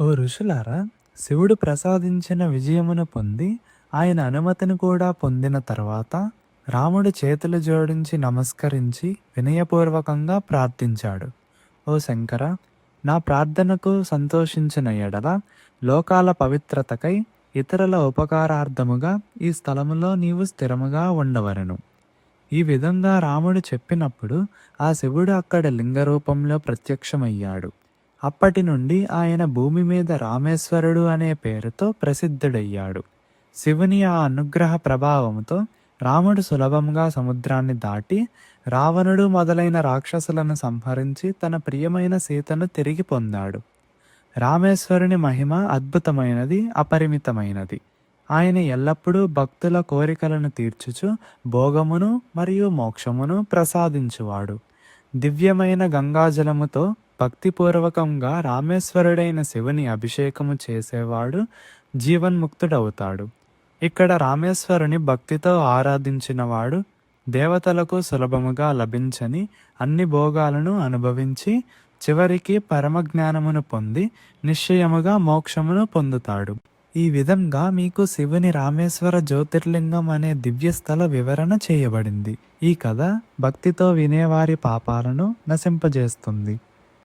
ఓ ఋషులారా, శివుడు ప్రసాదించిన విజయమును పొంది ఆయన అనుమతిని కూడా పొందిన తర్వాత రాముడు చేతులు జోడించి నమస్కరించి వినయపూర్వకంగా ప్రార్థించాడు. ఓ శంకర, నా ప్రార్థనకు సంతోషించిన ఎడల లోకాల పవిత్రతకై ఇతరుల ఉపకారార్థముగా ఈ స్థలములో నీవు స్థిరముగా ఉండవలను. ఈ విధంగా రాముడు చెప్పినప్పుడు ఆ శివుడు అక్కడ లింగ రూపంలో ప్రత్యక్షమయ్యాడు. అప్పటి నుండి ఆయన భూమి మీద రామేశ్వరుడు అనే పేరుతో ప్రసిద్ధుడయ్యాడు. శివుని ఆ అనుగ్రహ ప్రభావంతో రాముడు సులభంగా సముద్రాన్ని దాటి రావణుడు మొదలైన రాక్షసులను సంహరించి తన ప్రియమైన సీతను తిరిగి పొందాడు. రామేశ్వరుని మహిమ అద్భుతమైనది, అపరిమితమైనది. ఆయన ఎల్లప్పుడూ భక్తుల కోరికలను తీర్చుచు భోగమును మరియు మోక్షమును ప్రసాదించువాడు. దివ్యమైన గంగాజలముతో భక్తిపూర్వకంగా రామేశ్వరుడైన శివుని అభిషేకము చేసేవాడు జీవన్ముక్తుడవుతాడు. ఇక్కడ రామేశ్వరుని భక్తితో ఆరాధించినవాడు దేవతలకు సులభముగా లభించని అన్ని భోగాలను అనుభవించి చివరికి పరమజ్ఞానమును పొంది నిశ్చయముగా మోక్షమును పొందుతాడు. ఈ విధంగా మీకు శివుని రామేశ్వర జ్యోతిర్లింగం అనే దివ్యస్థల వివరణ చేయబడింది. ఈ కథ భక్తితో వినేవారి పాపాలను నశింపజేస్తుంది.